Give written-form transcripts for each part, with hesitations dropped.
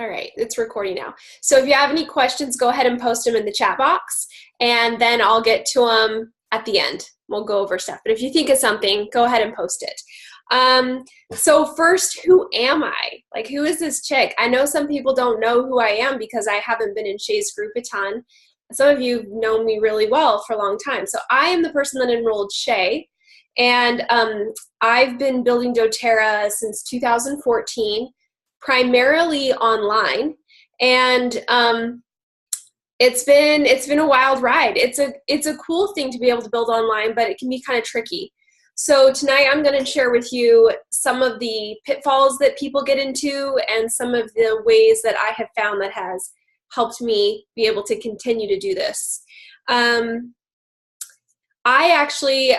All right, it's recording now. So if you have any questions, go ahead and post them in the chat box, and then I'll get to them at the end. We'll go over stuff. But if you think of something, go ahead and post it. So first, who am I? Like, who is this chick? I know some people don't know who I am because I haven't been in Shay's group a ton. Some of you have known me really well for a long time. So I am the person that enrolled Shay. And I've been building doTERRA since 2014, primarily online. And it's been a wild ride. It's a cool thing to be able to build online, but it can be kind of tricky. So tonight I'm going to share with you some of the pitfalls that people get into and some of the ways that I have found that has helped me be able to continue to do this. I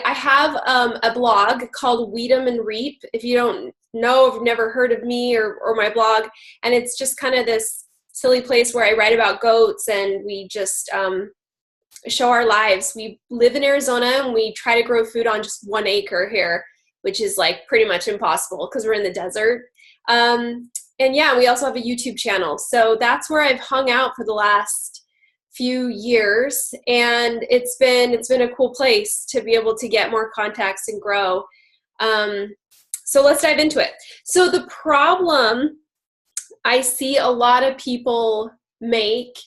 have a blog called Weed 'em and Reap. If you don't know, if you've never heard of me or my blog, and it's just kind of this silly place where I write about goats and we just show our lives. We live in Arizona and we try to grow food on just 1 acre here, which is like pretty much impossible because we're in the desert. And yeah, we also have a YouTube channel. So that's where I've hung out for the last few years, and it's been a cool place to be able to get more contacts and grow. So let's dive into it. So the problem I see a lot of people make,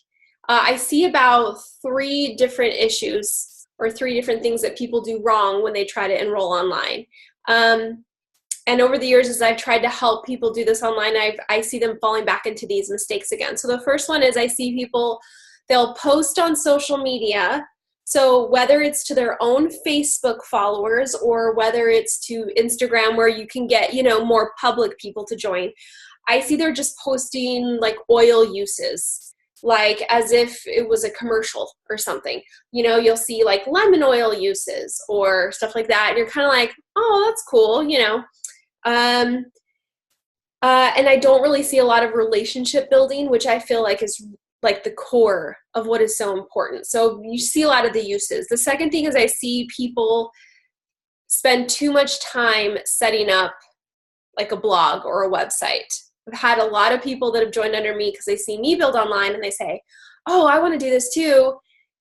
I see about 3 different issues or 3 different things that people do wrong when they try to enroll online. And over the years, as I've tried to help people do this online, I see them falling back into these mistakes again. So the first one is I see people, they'll post on social media. So whether it's to their own Facebook followers or whether it's to Instagram where you can get, more public people to join, I see they're just posting like oil uses, like as if it was a commercial or something. You'll see like lemon oil uses or stuff like that. And you're kind of like, oh, that's cool, and I don't really see a lot of relationship building, which I feel like is like the core of what is so important. So you see a lot of the uses. The second thing is I see people spend too much time setting up like a blog or a website. I've had a lot of people that have joined under me because they see me build online and they say, oh, I want to do this too.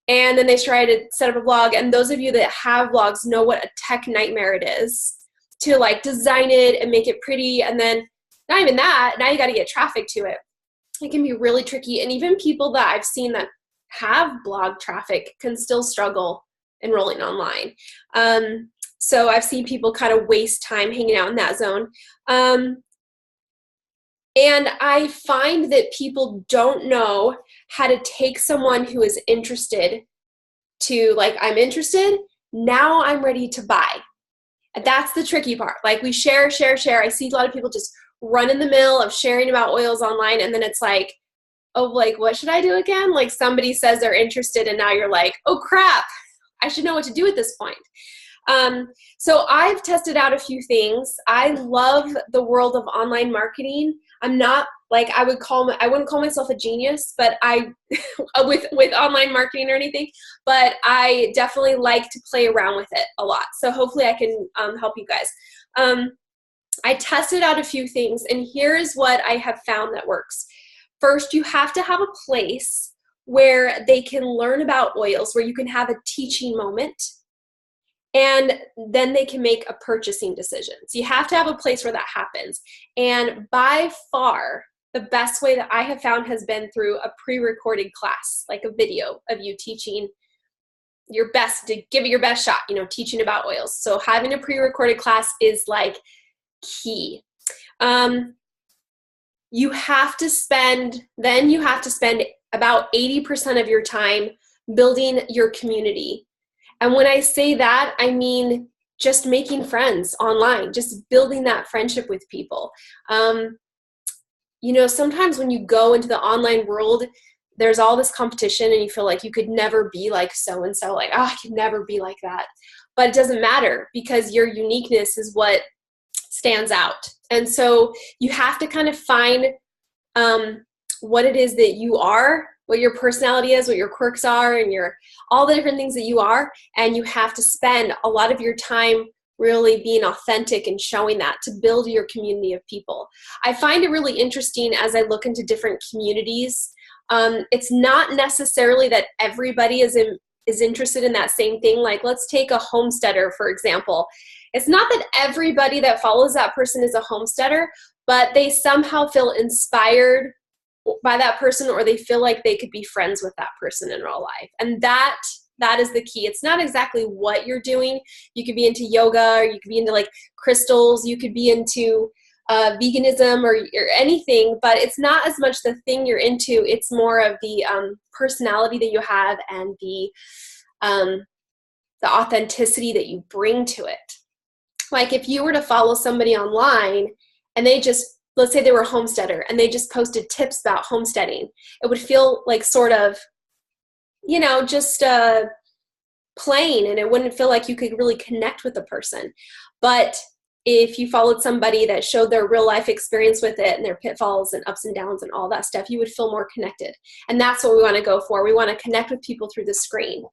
And then they try to set up a blog. And those of you that have blogs know what a tech nightmare it is to like design it and make it pretty. And then not even that, now you got to get traffic to it. It can be really tricky. And even people that I've seen that have blog traffic can still struggle enrolling online. So I've seen people kind of waste time hanging out in that zone. And I find that people don't know how to take someone who is interested to like, I'm interested, now I'm ready to buy. And that's the tricky part. Like we share. I see a lot of people just run in the mill of sharing about oils online, and then it's like, oh, like, what should I do again? Like somebody says they're interested, and now you're like, oh crap, I should know what to do at this point. So I've tested out a few things. I love the world of online marketing. I'm not like, I wouldn't call myself a genius, but with online marketing or anything, but I definitely like to play around with it a lot. So hopefully I can help you guys. I tested out a few things, and here's what I have found that works. First, you have to have a place where they can learn about oils, where you can have a teaching moment, and then they can make a purchasing decision. So you have to have a place where that happens. And by far, the best way that I have found has been through a pre-recorded class, like a video of you teaching your best, to give it your best shot, teaching about oils. So having a pre-recorded class is like key. You have to spend about 80% of your time building your community. And when I say that, I mean just making friends online, just building that friendship with people. Sometimes when you go into the online world, there's all this competition and you feel like you could never be like so-and-so, like, oh, I could never be like that. But it doesn't matter because your uniqueness is what stands out. And so you have to kind of find what it is that you are, what your personality is, what your quirks are, and all the different things that you are. And you have to spend a lot of your time really being authentic and showing that to build your community of people. I find it really interesting as I look into different communities. It's not necessarily that everybody is interested in that same thing. Like, let's take a homesteader, for example. It's not that everybody that follows that person is a homesteader, but they somehow feel inspired by that person, or they feel like they could be friends with that person in real life. And that is the key. It's not exactly what you're doing. You could be into yoga, or you could be into like crystals, you could be into veganism or anything, but it's not as much the thing you're into. It's more of the personality that you have and the authenticity that you bring to it. Like if you were to follow somebody online and they just, let's say they were a homesteader and they just posted tips about homesteading, it would feel like sort of, just plain, and it wouldn't feel like you could really connect with the person. But if you followed somebody that showed their real life experience with it and their pitfalls and ups and downs and all that stuff, you would feel more connected. And that's what we want to go for. We want to connect with people through the screen.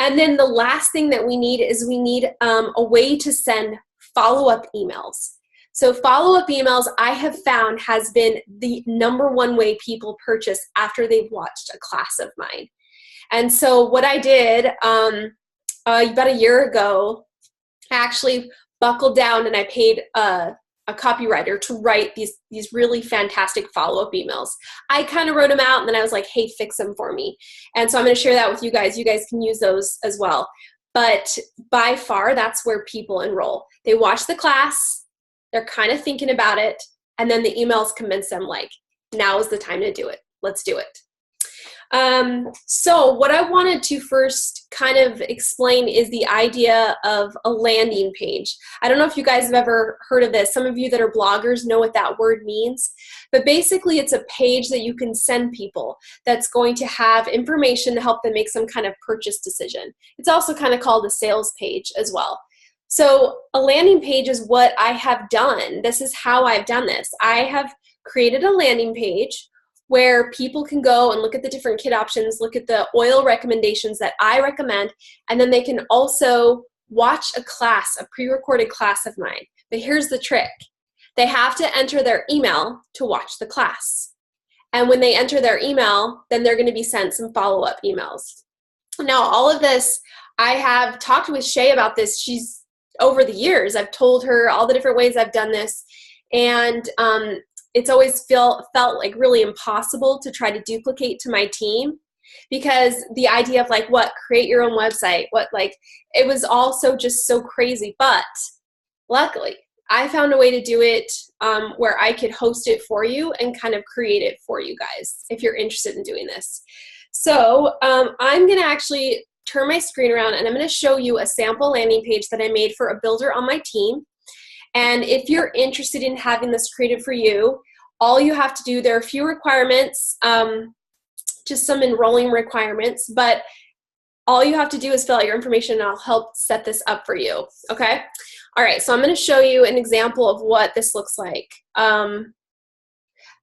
And then the last thing that we need is we need a way to send follow-up emails. So follow-up emails, I have found, has been the #1 way people purchase after they've watched a class of mine. And so what I did about a year ago, I actually buckled down and I paid a copywriter to write these really fantastic follow-up emails. I kind of wrote them out and then I was like, hey, fix them for me. And so I'm going to share that with you guys. You guys can use those as well. But by far, that's where people enroll. They watch the class, they're kind of thinking about it, and then the emails convince them like, now is the time to do it. Let's do it. So what I wanted to first kind of explain is the idea of a landing page. I don't know if you guys have ever heard of this. Some of you that are bloggers know what that word means, but basically it's a page that you can send people that's going to have information to help them make some kind of purchase decision. It's also kind of called a sales page as well. So a landing page is what I have done. This is how I've done this. I have created a landing page where people can go and look at the different kit options, look at the oil recommendations that I recommend, and then they can also watch a class, a pre-recorded class of mine. But here's the trick. They have to enter their email to watch the class. And when they enter their email, then they're going to be sent some follow-up emails. Now, all of this, I have talked with Shay about this. She's, over the years, I've told her all the different ways I've done this. And it's always felt like really impossible to try to duplicate to my team, because the idea of like, create your own website, it was also just so crazy. But luckily, I found a way to do it where I could host it for you and kind of create it for you guys if you're interested in doing this. So I'm going to actually turn my screen around and I'm going to show you a sample landing page that I made for a builder on my team. And if you're interested in having this created for you, all you have to do, there are a few requirements, just some enrolling requirements, but all you have to do is fill out your information and I'll help set this up for you, okay? All right, so I'm gonna show you an example of what this looks like.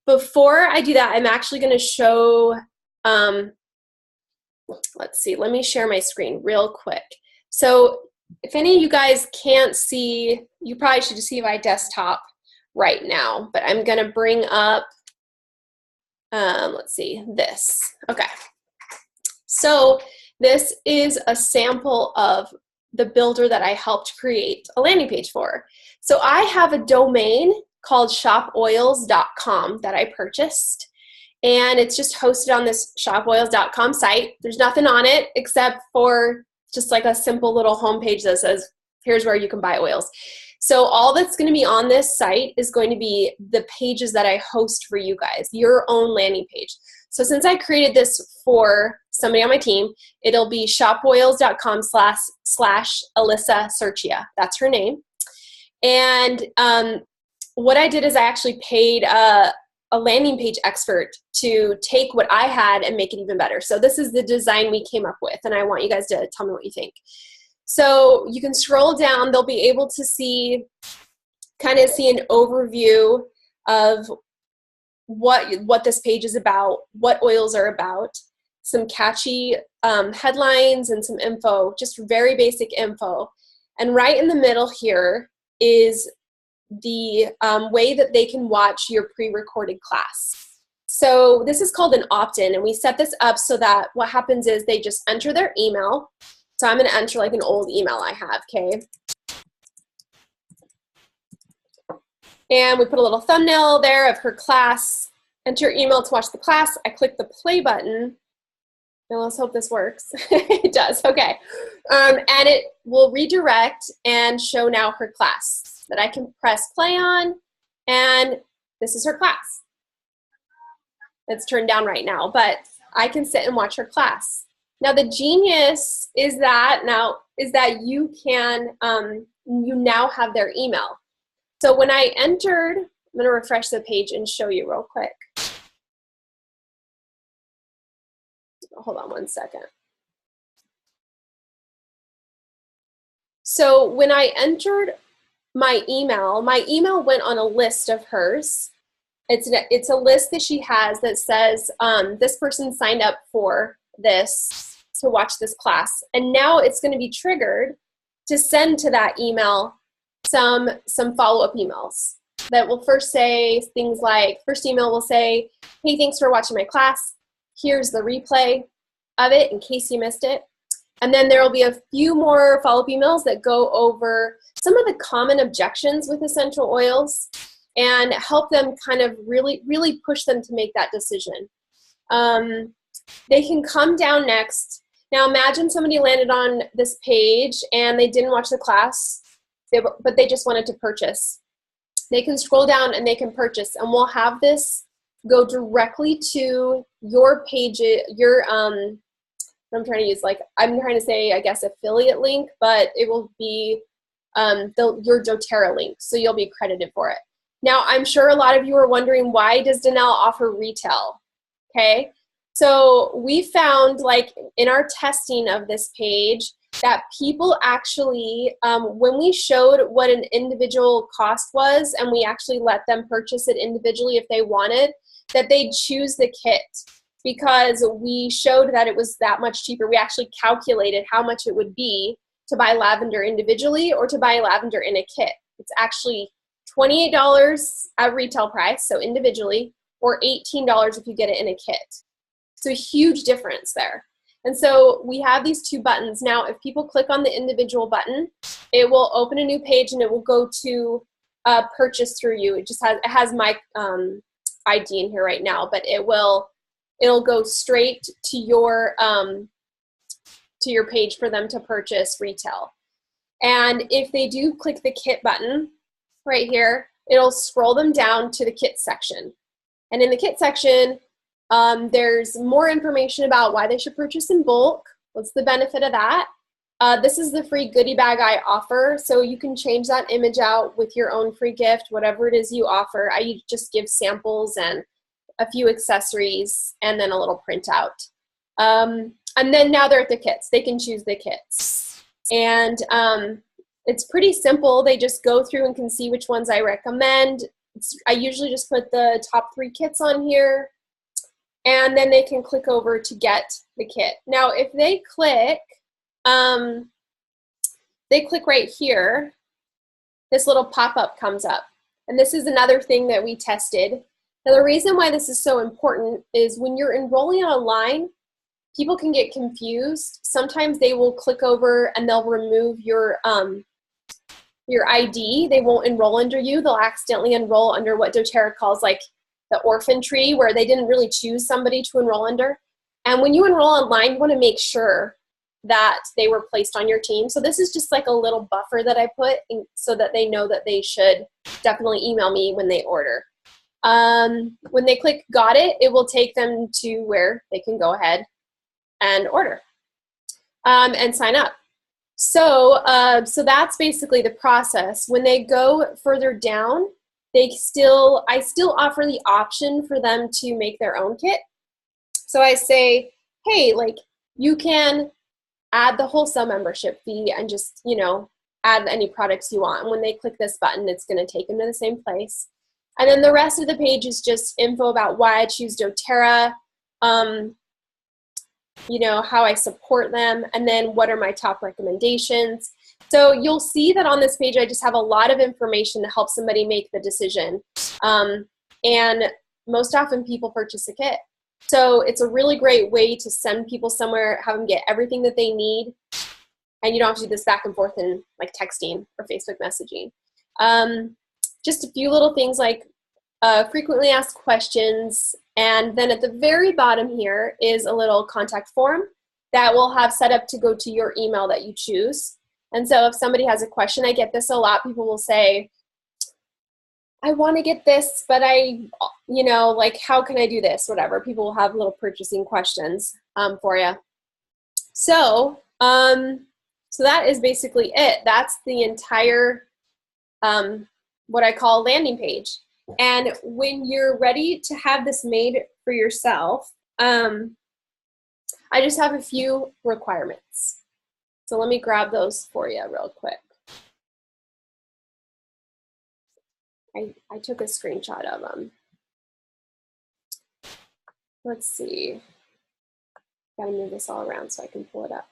Before I do that, I'm actually gonna show, let's see, let me share my screen real quick. So if any of you guys can't see, you probably should see my desktop right now, but I'm going to bring up, let's see, this. Okay. So this is a sample of the builder that I helped create a landing page for. So I have a domain called shopoils.com that I purchased, and it's just hosted on this shopoils.com site. There's nothing on it except for just like a simple little homepage that says, here's where you can buy oils. So all that's going to be on this site is going to be the pages that I host for you guys, your own landing page. So since I created this for somebody on my team, it'll be shopoils.com/Alyssa Serchia. That's her name. And what I did is I actually paid a landing page expert to take what I had and make it even better. So this is the design we came up with, and I want you guys to tell me what you think. So you can scroll down, they'll be able to see an overview of what this page is about, what oils are about, some catchy headlines and some info, just very basic info. And right in the middle here is the way that they can watch your pre-recorded class. So this is called an opt-in, and we set this up so that what happens is they just enter their email. So I'm going to enter like an old email I have, okay? And we put a little thumbnail there of her class. Enter your email to watch the class. I click the play button. Now let's hope this works. It does, okay. And it will redirect and show now her class that I can press play on, and this is her class. It's turned down right now, but I can sit and watch her class. Now the genius is that you can, you now have their email. So when I entered, I'm gonna refresh the page and show you real quick. Hold on one second. So when I entered my email went on a list of hers. It's a list that she has that says this person signed up for this to watch this class, and now it's going to be triggered to send to that email some follow-up emails that will first say things like, first email will say, hey, thanks for watching my class. Here's the replay of it in case you missed it. And then there will be a few more follow-up emails that go over some of the common objections with essential oils and help them kind of really push them to make that decision. They can come down next. Now imagine somebody landed on this page and they didn't watch the class, but they just wanted to purchase. They can scroll down and they can purchase, and we'll have this go directly to your page, your I'm trying to use, like, I'm trying to say, I guess, affiliate link, but it will be your doTERRA link, so you'll be credited for it. Now, I'm sure a lot of you are wondering, why does Danelle offer retail? Okay, so we found, like, in our testing of this page, that people actually, when we showed what an individual cost was, and we actually let them purchase it individually if they wanted, that they'd choose the kit, because we showed that it was that much cheaper. We actually calculated how much it would be to buy lavender individually or to buy lavender in a kit. It's actually $28 at retail price, so individually, or $18 if you get it in a kit. So a huge difference there. And so we have these two buttons. Now, if people click on the individual button, it will open a new page and it will go to purchase through you. It has my ID in here right now, but it'll go straight to your page for them to purchase retail. And if they do click the kit button right here, it'll scroll them down to the kit section. And in the kit section, there's more information about why they should purchase in bulk. What's the benefit of that? This is the free goodie bag I offer, so you can change that image out with your own free gift, whatever it is you offer. I just give samples and a few accessories and then a little printout. And then now they're at the kits. They can choose the kits. And it's pretty simple. They just go through and can see which ones I recommend. I usually just put the top 3 kits on here, and then they can click over to get the kit. Now, if they click right here, this little pop-up comes up. And this is another thing that we tested. Now, the reason why this is so important is when you're enrolling online, people can get confused. Sometimes they will click over and they'll remove your ID. They won't enroll under you. They'll accidentally enroll under what doTERRA calls like the orphan tree, where they didn't really choose somebody to enroll under. And when you enroll online, you want to make sure that they were placed on your team. So this is just like a little buffer that I put in so that they know that they should definitely email me when they order. When they click got it, it will take them to where they can go ahead and order and sign up. So that's basically the process. When they go further down, I still offer the option for them to make their own kit. So I say, hey, like, you can add the wholesale membership fee and just, you know, add any products you want. And when they click this button, it's going to take them to the same place. And then the rest of the page is just info about why I choose doTERRA, you know, how I support them, and then what are my top recommendations. So you'll see that on this page, I just have a lot of information to help somebody make the decision. And most often people purchase a kit. So it's a really great way to send people somewhere, have them get everything that they need. And you don't have to do this back and forth in like texting or Facebook messaging. Just a few little things like frequently asked questions. And then at the very bottom here is a little contact form that we'll have set up to go to your email that you choose. And so if somebody has a question, I get this a lot, people will say, I want to get this, but like, how can I do this? Whatever. People will have little purchasing questions for you. So that is basically it. That's the entire, what I call landing page. And when you're ready to have this made for yourself, I just have a few requirements. So let me grab those for you real quick. I took a screenshot of them. Let's see. Gotta move this all around so I can pull it up.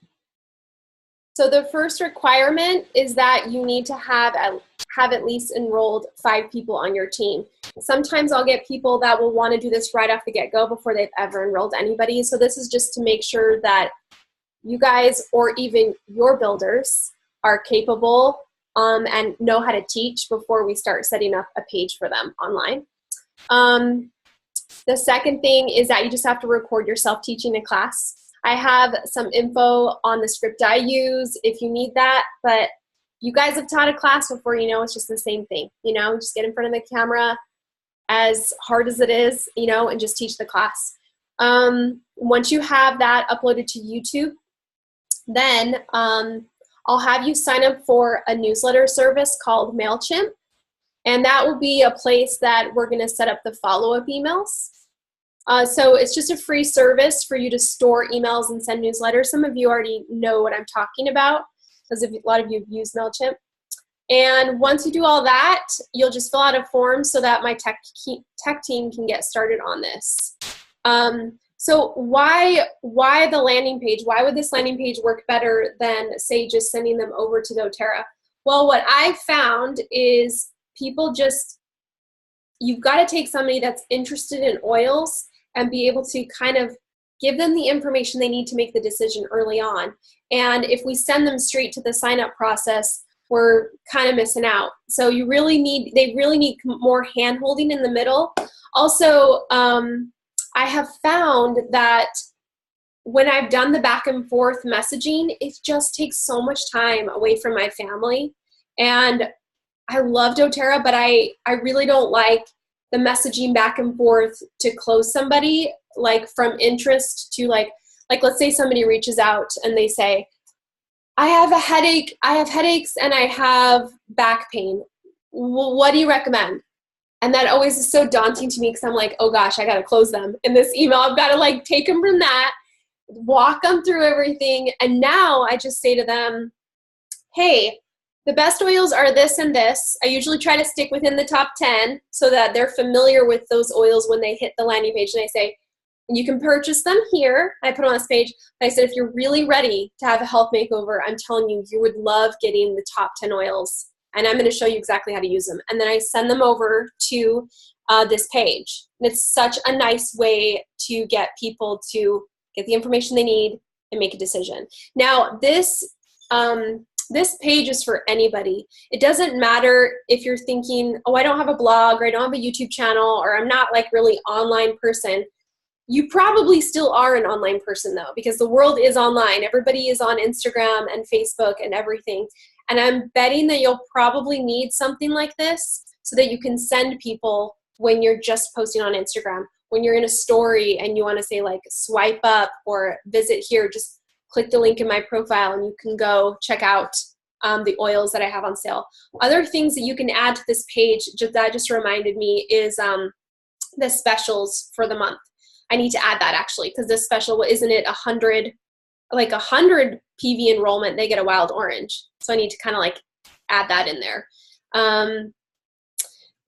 So the first requirement is that you need to have at least enrolled 5 people on your team. Sometimes I'll get people that will want to do this right off the get-go before they've ever enrolled anybody. So this is just to make sure that you guys or even your builders are capable and know how to teach before we start setting up a page for them online. The second thing is that you just have to record yourself teaching a class. I have some info on the script I use if you need that, but you guys have taught a class before, it's just the same thing, just get in front of the camera as hard as it is, and just teach the class. Once you have that uploaded to YouTube, then I'll have you sign up for a newsletter service called MailChimp, and that will be a place that we're going to set up the follow-up emails. So it's just a free service for you to store emails and send newsletters. Some of you already know what I'm talking about because a lot of you have used MailChimp. And once you do all that, you'll just fill out a form so that my tech team can get started on this. So why the landing page? Why would this landing page work better than, say, just sending them over to doTERRA? Well, what I found is you've got to take somebody that's interested in oils and be able to kind of give them the information they need to make the decision early on. And if we send them straight to the sign-up process, we're kind of missing out. So they really need more hand-holding in the middle. Also, I have found that when I've done the back and forth messaging, it just takes so much time away from my family. And I love doTERRA, but I really don't like the messaging back and forth to close somebody, like from interest to like let's say somebody reaches out and they say, I have a headache, I have headaches and I have back pain. What do you recommend? And that always is so daunting to me because I'm like, oh gosh, I got to close them in this email. I've got to take them from that, walk them through everything. And now I just say to them, hey, the best oils are this and this. I usually try to stick within the top 10 so that they're familiar with those oils when they hit the landing page. And I say, you can purchase them here. I put on this page. I said, if you're really ready to have a health makeover, I'm telling you, you would love getting the top 10 oils. And I'm going to show you exactly how to use them. And then I send them over to this page. And it's such a nice way to get people to get the information they need and make a decision. Now, this page is for anybody. It doesn't matter if you're thinking, oh, I don't have a blog or I don't have a YouTube channel or I'm not really online person. You probably still are an online person though, because the world is online. Everybody is on Instagram and Facebook and everything. And I'm betting that you'll probably need something like this so that you can send people when you're just posting on Instagram. When you're in a story and you want to say swipe up or visit here, just click the link in my profile and you can go check out the oils that I have on sale. Other things that you can add to this page that just reminded me is the specials for the month. I need to add that actually because this special, isn't it 100 PV enrollment, they get a wild orange. So I need to kind of add that in there.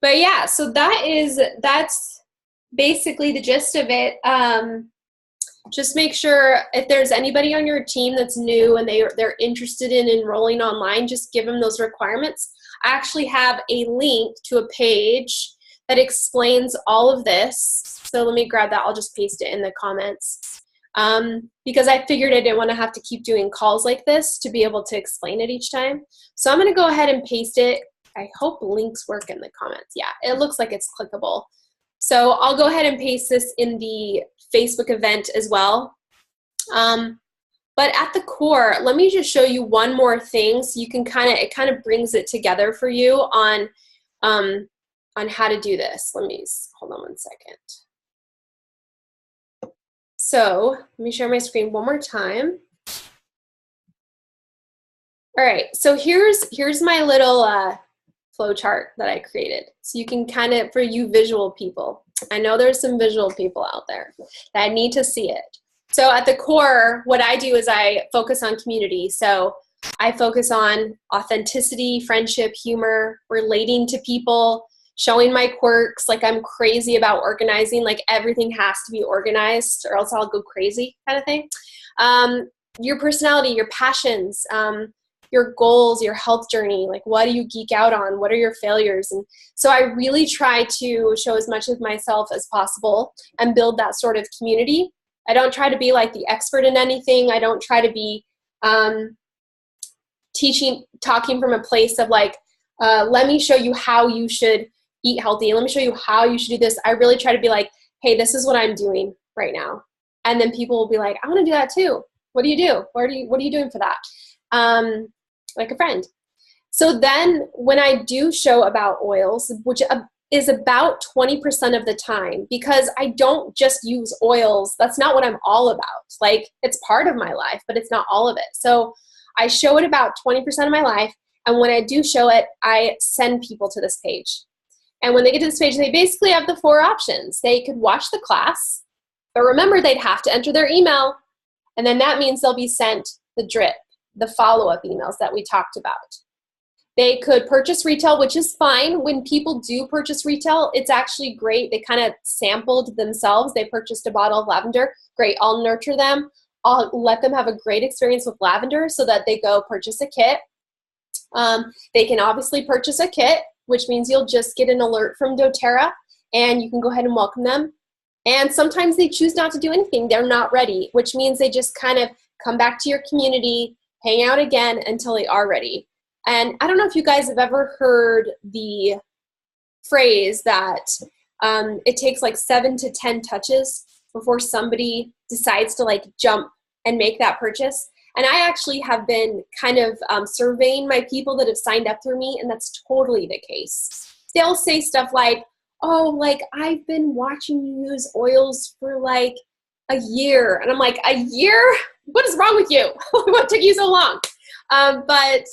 But yeah, so that's basically the gist of it. Just make sure if there's anybody on your team that's new and they're interested in enrolling online, just give them those requirements. I actually have a link to a page that explains all of this. So let me grab that. I'll just paste it in the comments. Because I figured I didn't want to have to keep doing calls like this to be able to explain it each time. So I'm going to go ahead and paste it. I hope links work in the comments. Yeah, it looks like it's clickable. So I'll go ahead and paste this in the Facebook event as well. But at the core, let me just show you one more thing so you can it kind of brings it together for you on how to do this. Hold on one second. So let me share my screen one more time. All right, so here's my little flow chart that I created. So you can for you visual people, I know there's some visual people out there that need to see it. So at the core, what I do is I focus on community. So I focus on authenticity, friendship, humor, relating to people, showing my quirks. Like I'm crazy about organizing, like everything has to be organized or else I'll go crazy kind of thing. Your personality, your passions, your goals, your health journey, like what do you geek out on? What are your failures? And so I really try to show as much of myself as possible and build that sort of community. I don't try to be like the expert in anything. I don't try to be talking from a place of like, let me show you how you should eat healthy. Let me show you how you should do this. I really try to be like, hey, this is what I'm doing right now. And then people will be like, I want to do that too. What do you do? What are you doing for that? Like a friend. So then when I do show about oils, which is about 20% of the time, because I don't just use oils. That's not what I'm all about. Like it's part of my life, but it's not all of it. So I show it about 20% of my life. And when I do show it, I send people to this page. And when they get to this page, they basically have the 4 options. They could watch the class, but remember they'd have to enter their email. And then that means they'll be sent the drip, the follow-up emails that we talked about. They could purchase retail, which is fine. When people do purchase retail, it's actually great. They kind of sampled themselves. They purchased a bottle of lavender. Great, I'll nurture them. I'll let them have a great experience with lavender so that they go purchase a kit. They can obviously purchase a kit, which means you'll just get an alert from doTERRA and you can go ahead and welcome them. And sometimes they choose not to do anything. They're not ready, which means they just kind of come back to your community, hang out again until they are ready. And I don't know if you guys have ever heard the phrase that it takes like 7 to 10 touches before somebody decides to like jump and make that purchase. And I actually have been kind of surveying my people that have signed up through me, and that's totally the case. They'll say stuff like, oh, like I've been watching you use oils for like a year. And I'm like, a year? What is wrong with you? What took you so long? But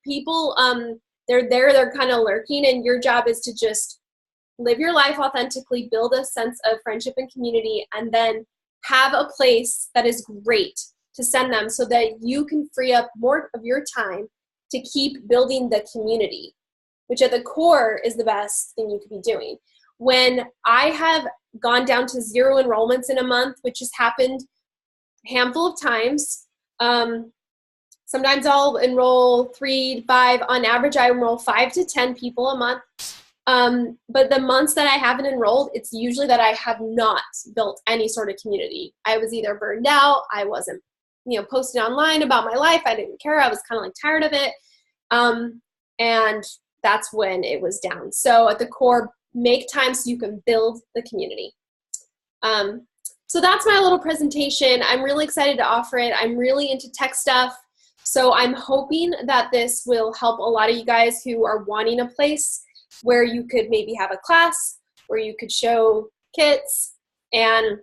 people, they're kind of lurking, and your job is to just live your life authentically, build a sense of friendship and community, and then have a place that is great to send them so that you can free up more of your time to keep building the community, which at the core is the best thing you could be doing. When I have gone down to 0 enrollments in a month, which has happened a handful of times, sometimes I'll enroll 3 to 5. On average, I enroll 5 to 10 people a month. But the months that I haven't enrolled, it's usually that I have not built any sort of community. I was either burned out, I wasn't, posting online about my life. I didn't care. I was kind of like tired of it. And that's when it was down. So at the core, make time so you can build the community. So that's my little presentation. I'm really excited to offer it. I'm really into tech stuff. So I'm hoping that this will help a lot of you guys who are wanting a place where you could maybe have a class, where you could show kits and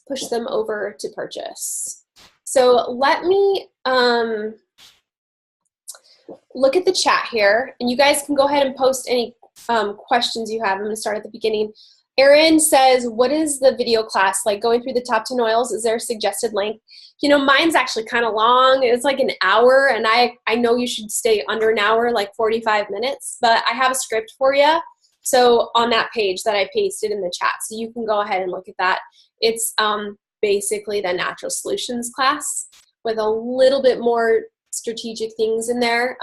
push them over to purchase. So let me look at the chat here, and you guys can go ahead and post any questions you have. I'm going to start at the beginning. Erin says, what is the video class like? Going through the top 10 oils, is there a suggested length? Mine's actually kind of long. It's like an hour, and I know you should stay under an hour, like 45 minutes, but I have a script for you. So on that page that I pasted in the chat, so you can go ahead and look at that. It's basically the natural solutions class with a little bit more strategic things in there,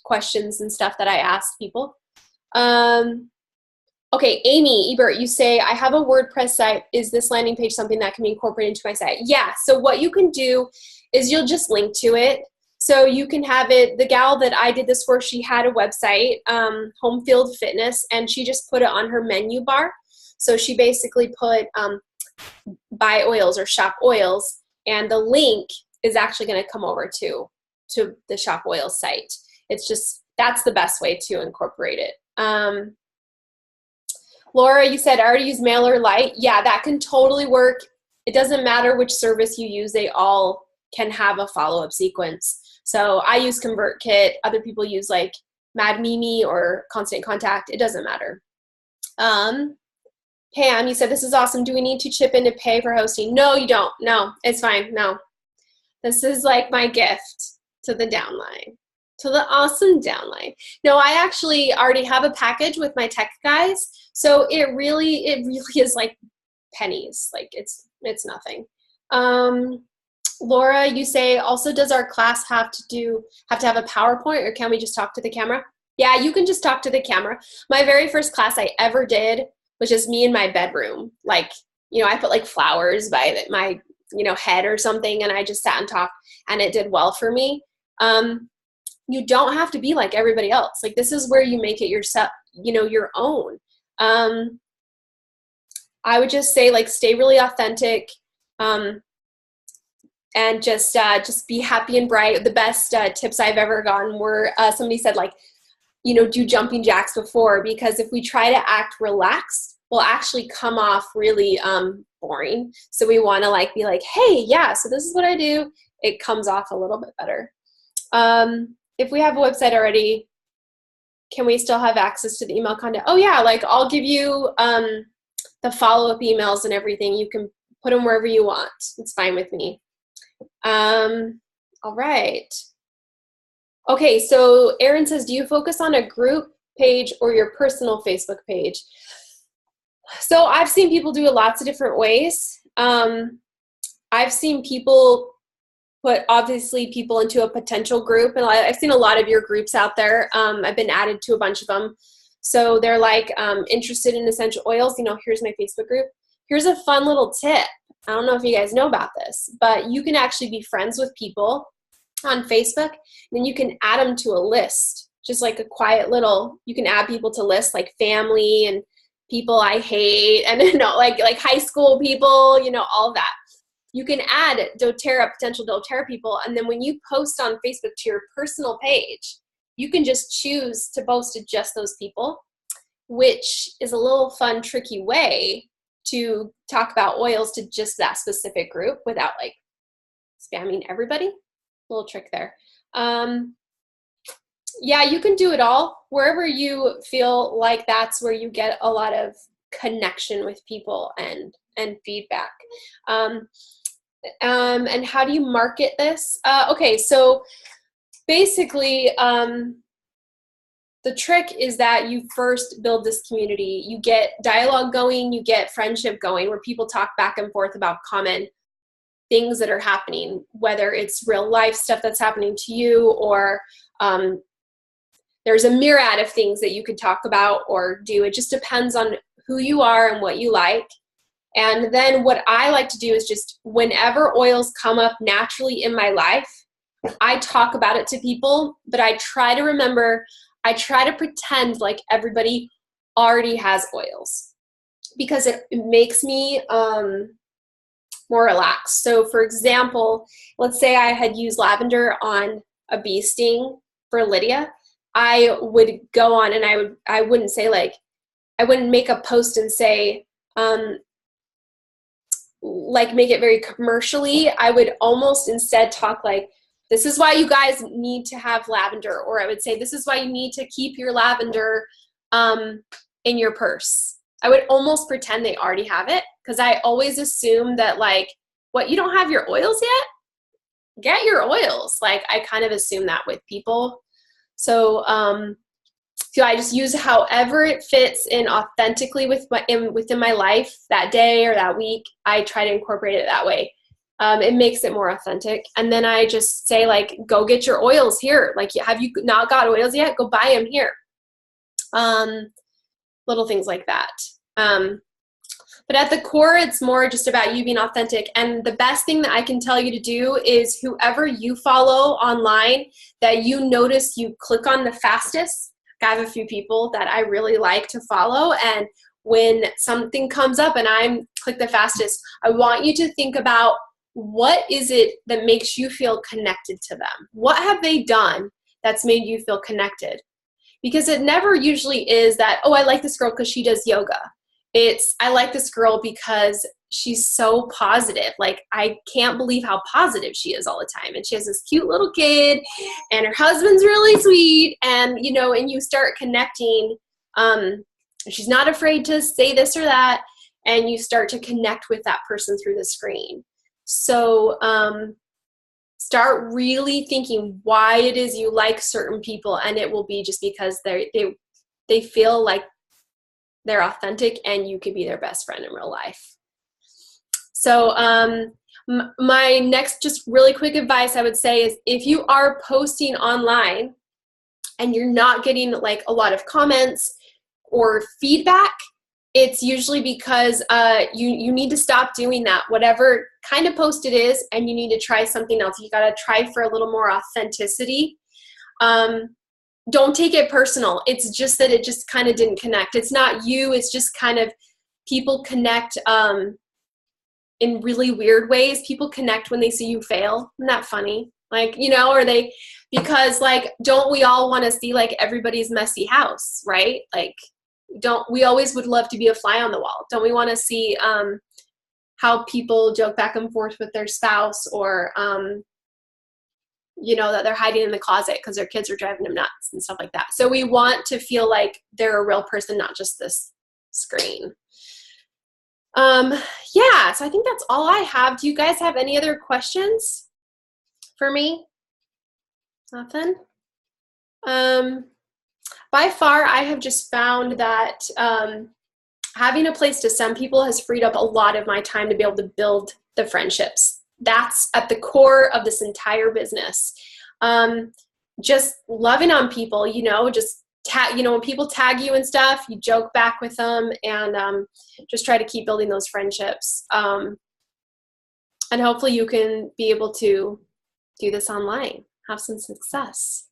questions and stuff that I ask people. Okay, Amy Ebert, you say, I have a WordPress site. Is this landing page something that can be incorporated into my site? Yeah, so what you can do is you'll just link to it. So you can have it, the gal that I did this for, she had a website, Home Field Fitness, and she just put it on her menu bar. So she basically put buy oils or shop oils, and the link is actually going to come over to the shop oils site. It's just, that's the best way to incorporate it. Laura, you said I already use MailerLite. Yeah, that can totally work. It doesn't matter which service you use, they all can have a follow-up sequence. So I use ConvertKit, other people use like MadMimi or Constant Contact, it doesn't matter. Pam, you said this is awesome. Do we need to chip in to pay for hosting? No, you don't. No, it's fine. No. This is like my gift to the downline, to the awesome downline. No, I actually already have a package with my tech guys. So it really is like pennies. Like it's nothing. Laura, you say, also, does our class have to have a PowerPoint, or can we just talk to the camera? Yeah, you can just talk to the camera. My very first class I ever did was just me in my bedroom. Like, you know, I put like flowers by my, you know, head or something, and I just sat and talked, and it did well for me. You don't have to be like everybody else. Like, this is where you make it yourself, you know, your own. I would just say, like, stay really authentic, and just be happy and bright. The best tips I've ever gotten were, somebody said, like, you know, do jumping jacks before, because if we try to act relaxed, we'll actually come off really boring. So we want to like be like, hey, yeah, so this is what I do. It comes off a little bit better. If we have a website already, can we still have access to the email content? Oh yeah, like I'll give you the follow-up emails and everything. You can put them wherever you want. It's fine with me. All right. Okay, so Erin says, do you focus on a group page or your personal Facebook page? So I've seen people do it lots of different ways. I've seen people put, obviously, people into a potential group, and I've seen a lot of your groups out there. I've been added to a bunch of them. So they're like, interested in essential oils, you know, here's my Facebook group. Here's a fun little tip. I don't know if you guys know about this, but you can actually be friends with people on Facebook, and then you can add them to a list, just like a quiet little, you can add people to lists like family and people I hate, and you know, like high school people, you know, all that. You can add doTERRA, potential doTERRA people, and then when you post on Facebook to your personal page, you can just choose to post to just those people, which is a little fun, tricky way to talk about oils to just that specific group without like spamming everybody. Little trick there. Yeah, you can do it all wherever you feel like that's where you get a lot of connection with people and feedback. And how do you market this? Okay, so basically, the trick is that you first build this community. You get dialogue going, you get friendship going, where people talk back and forth about common things that are happening, whether it's real life stuff that's happening to you, or there's a myriad of things that you could talk about or do. It just depends on who you are and what you like. And then what I like to do is just whenever oils come up naturally in my life, I talk about it to people, but I try to remember, I try to pretend like everybody already has oils, because it makes me more relaxed. So for example, let's say I had used lavender on a bee sting for Lydia. I would go on and I wouldn't say like, I wouldn't make a post and say, like make it very commercially. I would almost instead talk like, this is why you guys need to have lavender. Or I would say, this is why you need to keep your lavender in your purse. I would almost pretend they already have it, because I always assume that like, what, you don't have your oils yet? Get your oils. Like I kind of assume that with people. So So I just use however it fits in authentically within my life that day or that week. I try to incorporate it that way. It makes it more authentic. And then I just say, like, go get your oils here. Like, have you not got oils yet? Go buy them here. Little things like that. But at the core, it's more just about you being authentic. And the best thing that I can tell you to do is whoever you follow online that you notice you click on the fastest. I have a few people that I really like to follow. And when something comes up and I'm click the fastest, I want you to think about, what is it that makes you feel connected to them? What have they done that's made you feel connected? Because it never usually is that, oh, I like this girl because she does yoga. It's, I like this girl because she's so positive. Like, I can't believe how positive she is all the time. And she has this cute little kid and her husband's really sweet. And, you know, and you start connecting. She's not afraid to say this or that. And you start to connect with that person through the screen. So start really thinking why it is you like certain people. And it will be just because they feel like they're authentic and you could be their best friend in real life. So my next just really quick advice I would say is, if you are posting online and you're not getting like a lot of comments or feedback, it's usually because you need to stop doing that. Whatever kind of post it is, and you need to try something else. You got to try for a little more authenticity. Don't take it personal. It's just that it just kind of didn't connect. It's not you. It's just kind of people connect in really weird ways. People connect when they see you fail. Isn't that funny? Like, you know, because like, don't we all want to see like everybody's messy house, right? Like, we always would love to be a fly on the wall. Don't we want to see how people joke back and forth with their spouse, or you know, that they're hiding in the closet because their kids are driving them nuts and stuff like that. So we want to feel like they're a real person, not just this screen. Yeah, so I think that's all I have. Do you guys have any other questions for me? Nothing? By far, I have just found that having a place to send people has freed up a lot of my time to be able to build the friendships. That's at the core of this entire business. Just loving on people, you know, just when people tag you and stuff, you joke back with them, and just try to keep building those friendships. And hopefully you can be able to do this online, have some success.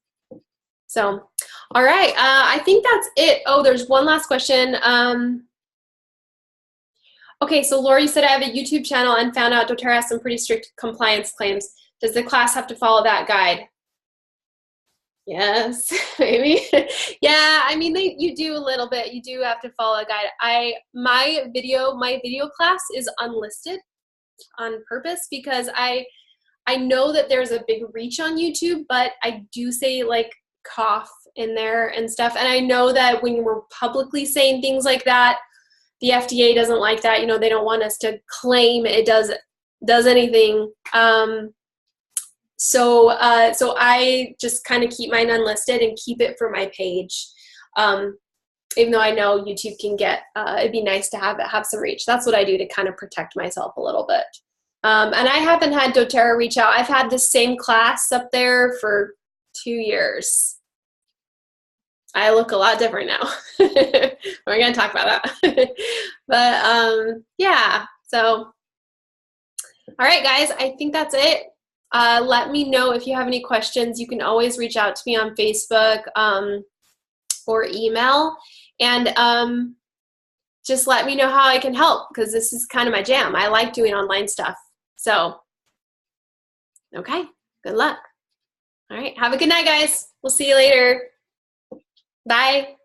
So, all right, I think that's it. Oh, there's one last question. Okay, so Lori said, I have a YouTube channel and found out doTERRA has some pretty strict compliance claims. Does the class have to follow that guide? Yes, maybe. Yeah, I mean, you do a little bit. You do have to follow a guide. My video class is unlisted on purpose because I know that there's a big reach on YouTube, but I do say like cough in there and stuff. And I know that when we're publicly saying things like that, the FDA doesn't like that. You know, they don't want us to claim it does anything. So I just kind of keep mine unlisted and keep it for my page. Even though I know YouTube can get, it'd be nice to have some reach. That's what I do to kind of protect myself a little bit. And I haven't had doTERRA reach out. I've had the same class up there for 2 years. I look a lot different now. We're going to talk about that. But yeah, so all right, guys, I think that's it. Let me know if you have any questions. You can always reach out to me on Facebook or email. And just let me know how I can help, because this is kind of my jam. I like doing online stuff. So, okay, good luck. All right, have a good night, guys. We'll see you later. Bye.